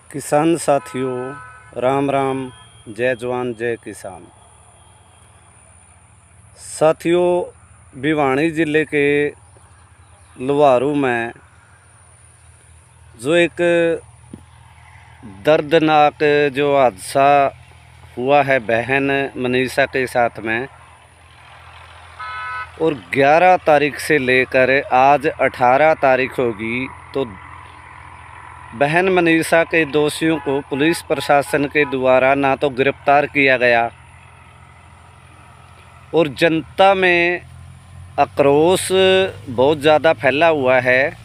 किसान साथियों, राम राम। जय जवान जय किसान। साथियों, भिवानी ज़िले के लुहारू में जो एक दर्दनाक जो हादसा हुआ है बहन मनीषा के साथ में, और 11 तारीख से लेकर आज 18 तारीख होगी, तो बहन मनीषा के दोषियों को पुलिस प्रशासन के द्वारा ना तो गिरफ्तार किया गया, और जनता में आक्रोश बहुत ज़्यादा फैला हुआ है।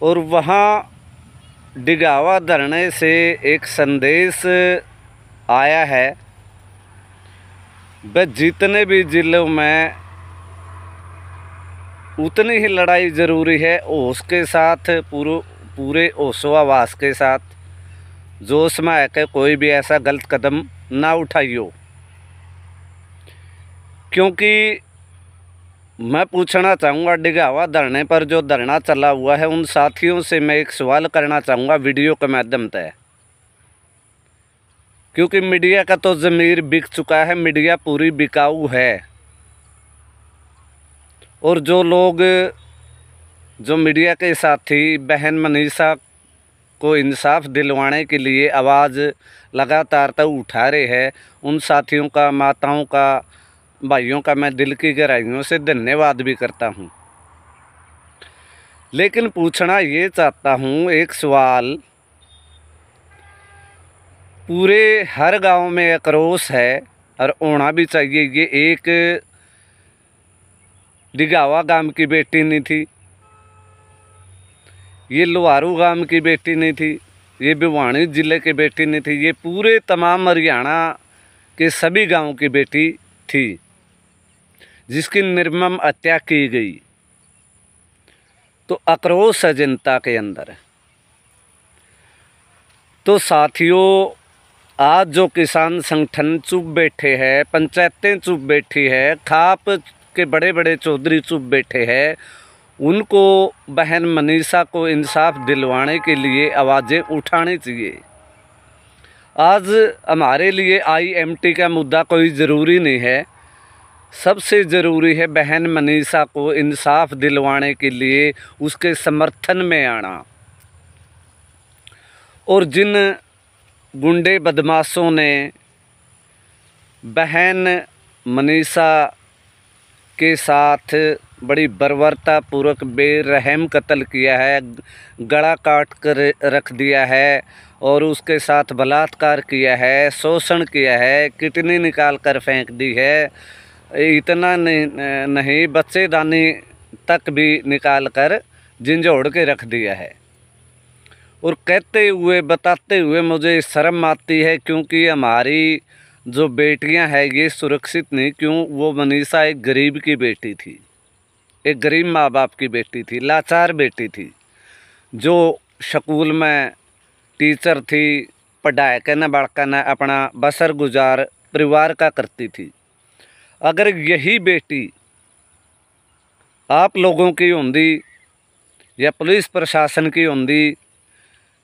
और वहाँ डिगावा धरने से एक संदेश आया है, वह जितने भी ज़िलों में उतनी ही लड़ाई ज़रूरी है। होश के साथ, पूरे होशोआवास के साथ, जोश में आकर कोई भी ऐसा गलत कदम ना उठाइयो। क्योंकि मैं पूछना चाहूँगा, डिगावा धरने पर जो धरना चला हुआ है, उन साथियों से मैं एक सवाल करना चाहूँगा वीडियो के माध्यम से। क्योंकि मीडिया का तो ज़मीर बिक चुका है, मीडिया पूरी बिकाऊ है। और जो लोग, जो मीडिया के साथी बहन मनीषा को इंसाफ दिलवाने के लिए आवाज़ लगातार तक उठा रहे हैं, उन साथियों का, माताओं का, भाइयों का मैं दिल की गहराइयों से धन्यवाद भी करता हूं। लेकिन पूछना ये चाहता हूं एक सवाल, पूरे हर गांव में आक्रोश है और होना भी चाहिए। ये एक डिगावा गांव की बेटी नहीं थी, ये लुहारू गांव की बेटी नहीं थी, ये भिवानी ज़िले की बेटी नहीं थी, ये पूरे तमाम हरियाणा के सभी गांव की बेटी थी जिसकी निर्मम हत्या की गई। तो आक्रोश है जनता के अंदर। तो साथियों, आज जो किसान संगठन चुप बैठे हैं, पंचायतें चुप बैठी है, खाप के बड़े बड़े चौधरी चुप बैठे हैं, उनको बहन मनीषा को इंसाफ दिलवाने के लिए आवाज़ें उठानी चाहिए। आज हमारे लिए IMT का मुद्दा कोई ज़रूरी नहीं है, सबसे ज़रूरी है बहन मनीषा को इंसाफ दिलवाने के लिए उसके समर्थन में आना। और जिन गुंडे बदमाशों ने बहन मनीषा के साथ बड़ी बर्बरतापूर्वक बेरहम कत्ल किया है, गला काट कर रख दिया है, और उसके साथ बलात्कार किया है, शोषण किया है, किडनी निकाल कर फेंक दी है, इतना नहीं बच्चेदानी तक भी निकाल कर झंझोड़ के रख दिया है। और कहते हुए, बताते हुए मुझे शर्म आती है, क्योंकि हमारी जो बेटियां हैं ये सुरक्षित नहीं। क्यों? वो मनीषा एक गरीब की बेटी थी, एक गरीब माँ बाप की बेटी थी, लाचार बेटी थी, जो स्कूल में टीचर थी, पढ़ाई के न बढ़कर न अपना बसर गुजार परिवार का करती थी। अगर यही बेटी आप लोगों की होंदी या पुलिस प्रशासन की होंदी,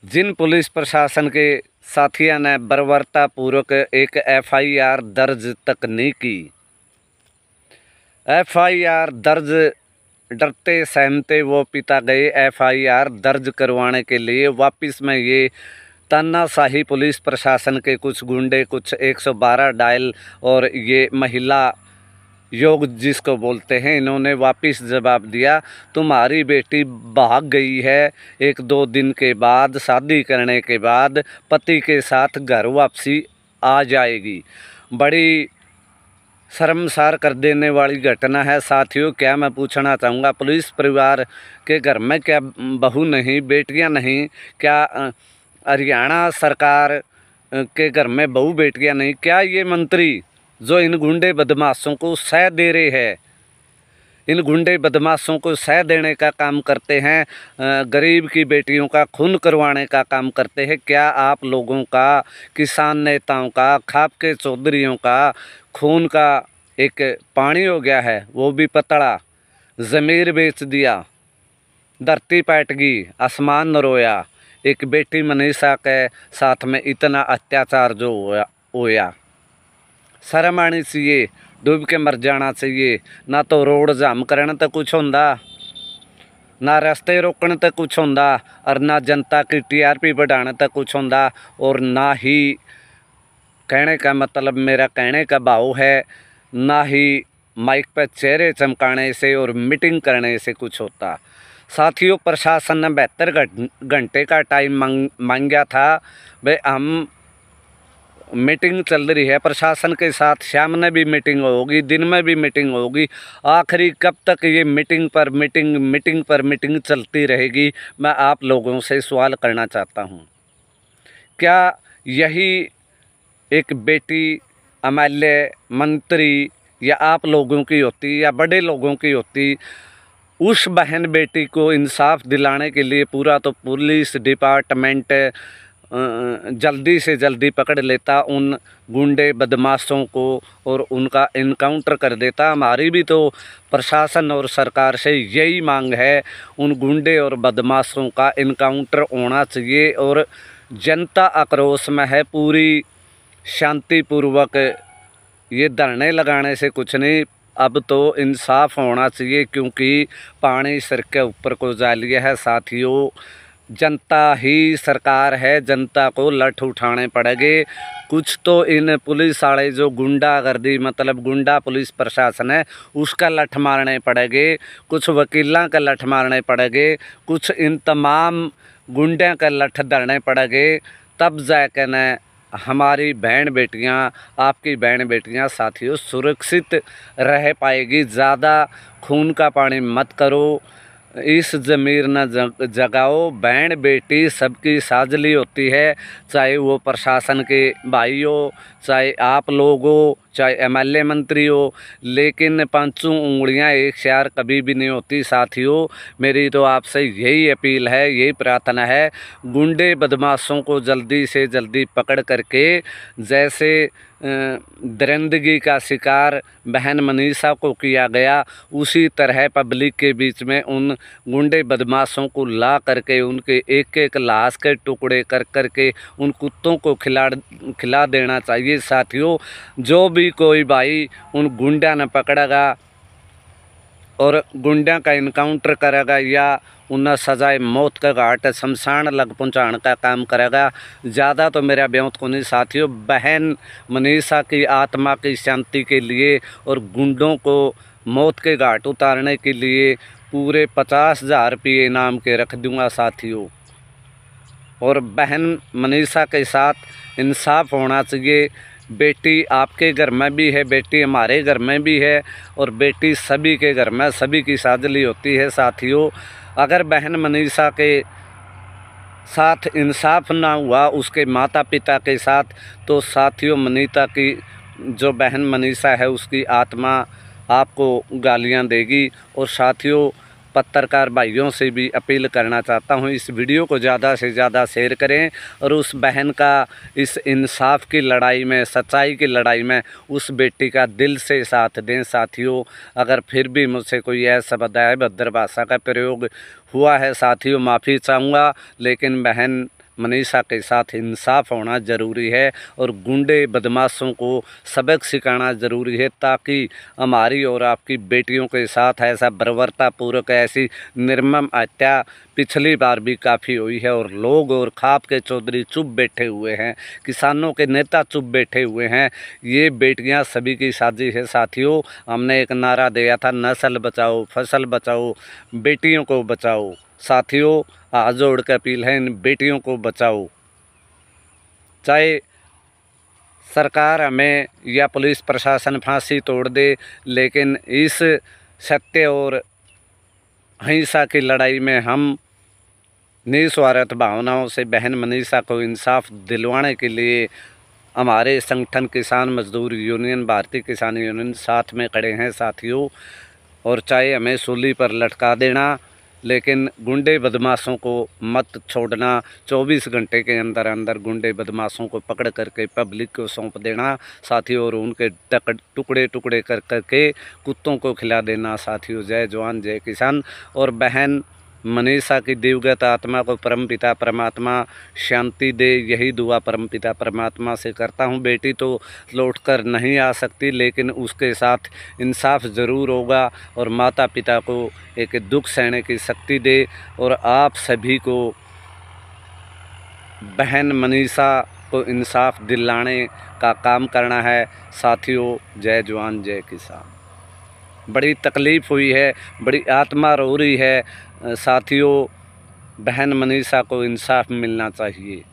जिन पुलिस प्रशासन के साथियों ने बर्बरतापूर्वक एक FIR दर्ज तक नहीं की, FIR दर्ज, डरते सहमते वो पिता गए FIR दर्ज करवाने के लिए। वापस में ये तानाशाही पुलिस प्रशासन के कुछ गुंडे, कुछ 112 डायल और ये महिला योग जिसको बोलते हैं, इन्होंने वापस जवाब दिया, तुम्हारी बेटी भाग गई है, 1-2 दिन के बाद, शादी करने के बाद पति के साथ घर वापसी आ जाएगी। बड़ी शर्मसार कर देने वाली घटना है साथियों। क्या मैं पूछना चाहूँगा, पुलिस परिवार के घर में क्या बहू नहीं, बेटियां नहीं? क्या हरियाणा सरकार के घर में बहू बेटियां नहीं? क्या ये मंत्री जो इन गुंडे बदमाशों को सह दे रहे हैं, इन गुंडे बदमाशों को सह देने का काम करते हैं, गरीब की बेटियों का खून करवाने का काम करते हैं? क्या आप लोगों का, किसान नेताओं का, खाप के चौधरियों का खून का एक पानी हो गया है, वो भी पतड़ा, ज़मीर बेच दिया? धरती पैट गई, आसमान न रोया। एक बेटी मनीषा के साथ में इतना अत्याचार जो होया, शर्म आनी चाहिए, डूब के मर जाना चाहिए। ना तो रोड जाम करने तो कुछ होंदा, ना रास्ते रोकने तो कुछ होंदा, और ना जनता की टीआरपी बढ़ाने तो कुछ होंदा, और ना ही कहने का मतलब, मेरा कहने का भाव है, ना ही माइक पर चेहरे चमकाने से और मीटिंग करने से कुछ होता। साथियों, प्रशासन ने 72 घंटे का टाइम मांगा था। भाई हम मीटिंग चल रही है प्रशासन के साथ, शाम में भी मीटिंग होगी, दिन में भी मीटिंग होगी। आखिरी कब तक ये मीटिंग पर मीटिंग चलती रहेगी? मैं आप लोगों से सवाल करना चाहता हूँ। क्या यही एक बेटी एमएलए, मंत्री या आप लोगों की होती या बड़े लोगों की होती? उस बहन बेटी को इंसाफ दिलाने के लिए पूरा तो पुलिस डिपार्टमेंट जल्दी से जल्दी पकड़ लेता उन गुंडे बदमाशों को और उनका इनकाउंटर कर देता। हमारी भी तो प्रशासन और सरकार से यही मांग है, उन गुंडे और बदमाशों का इनकाउंटर होना चाहिए। और जनता आक्रोश में है, पूरी शांतिपूर्वक, ये धरने लगाने से कुछ नहीं, अब तो इंसाफ होना चाहिए, क्योंकि पानी सिर के ऊपर को जा लिया है। साथियों, जनता ही सरकार है, जनता को लठ उठाने पड़ेंगे। कुछ तो इन पुलिस वाले जो गुंडागर्दी, मतलब गुंडा पुलिस प्रशासन है, उसका लठ मारने पड़ेंगे, कुछ वकीलों का लठ मारने पड़ेंगे, कुछ इन तमाम गुंडों का लठ धरने पड़ेंगे। तब जाकर न हमारी बहन बेटियां, आपकी बहन बेटियां साथियों सुरक्षित रह पाएगी। ज़्यादा खून का पानी मत करो, इस ज़मीर न जगाओ। बहन बेटी सबकी साझली होती है, चाहे वो प्रशासन के भाई हो, चाहे आप लोग हो, चाहे एमएलए मंत्री हो, लेकिन पांचों उंगलियां एक शार कभी भी नहीं होती। साथियों, मेरी तो आपसे यही अपील है, यही प्रार्थना है, गुंडे बदमाशों को जल्दी से जल्दी पकड़ करके, जैसे दरिंदगी का शिकार बहन मनीषा को किया गया, उसी तरह पब्लिक के बीच में उन गुंडे बदमाशों को ला करके उनके एक एक लाश के टुकड़े कर करके उन कुत्तों को खिला देना चाहिए। साथियों, जो भी कोई भाई उन गुंडा न पकड़ेगा और गुंडा का इनकाउंटर करेगा या उन्हें सजाए मौत का घाट शमशान लग पहुँचाने का काम करेगा, ज़्यादा तो मेरा ब्योत को नहीं। साथियों, बहन मनीषा की आत्मा की शांति के लिए और गुंडों को मौत के घाट उतारने के लिए पूरे 50,000 रुपये इनाम के रख दूंगा साथियों। और बहन मनीषा के साथ इंसाफ होना चाहिए। बेटी आपके घर में भी है, बेटी हमारे घर में भी है, और बेटी सभी के घर में, सभी की साझली होती है। साथियों, अगर बहन मनीषा के साथ इंसाफ ना हुआ उसके माता पिता के साथ, तो साथियों मनीषा की जो बहन मनीषा है उसकी आत्मा आपको गालियां देगी। और साथियों, पत्रकार भाइयों से भी अपील करना चाहता हूं, इस वीडियो को ज़्यादा से ज़्यादा शेयर करें और उस बहन का इस इंसाफ की लड़ाई में, सच्चाई की लड़ाई में उस बेटी का दिल से साथ दें। साथियों, अगर फिर भी मुझसे कोई ऐसा अभद्र भाषा का प्रयोग हुआ है साथियों, माफ़ी चाहूँगा, लेकिन बहन मनीषा के साथ इंसाफ होना ज़रूरी है और गुंडे बदमाशों को सबक सिखाना ज़रूरी है, ताकि हमारी और आपकी बेटियों के साथ ऐसा बर्बरतापूर्वक ऐसी निर्मम हत्या पिछली बार भी काफ़ी हुई है। और लोग और खाप के चौधरी चुप बैठे हुए हैं, किसानों के नेता चुप बैठे हुए हैं। ये बेटियां सभी की साजिश है। साथियों, हमने एक नारा दिया था, नस्ल बचाओ, फसल बचाओ, बेटियों को बचाओ। साथियों, हाथ जोड़ कर अपील है, इन बेटियों को बचाओ। चाहे सरकार हमें या पुलिस प्रशासन फांसी तोड़ दे, लेकिन इस सत्य और अहिंसा की लड़ाई में हम निस्वार्थ भावनाओं से बहन मनीषा को इंसाफ दिलवाने के लिए हमारे संगठन किसान मजदूर यूनियन, भारतीय किसान यूनियन साथ में खड़े हैं। साथियों, और चाहे हमें सूली पर लटका देना, लेकिन गुंडे बदमाशों को मत छोड़ना। 24 घंटे के अंदर अंदर गुंडे बदमाशों को पकड़ करके पब्लिक को सौंप देना साथियों, और उनके टुकड़े टुकड़े कर करके कुत्तों को खिला देना। साथियों, जय जवान जय किसान। और बहन मनीषा की दिवगत आत्मा को परमपिता परमात्मा शांति दे, यही दुआ परमपिता परमात्मा से करता हूँ। बेटी तो लौटकर नहीं आ सकती, लेकिन उसके साथ इंसाफ ज़रूर होगा और माता पिता को एक दुख सहने की शक्ति दे। और आप सभी को बहन मनीषा को इंसाफ दिलाने का काम करना है। साथियों, जय जवान जय किसान। बड़ी तकलीफ़ हुई है, बड़ी आत्मा रो रही है। साथियों, बहन मनीषा को इंसाफ मिलना चाहिए।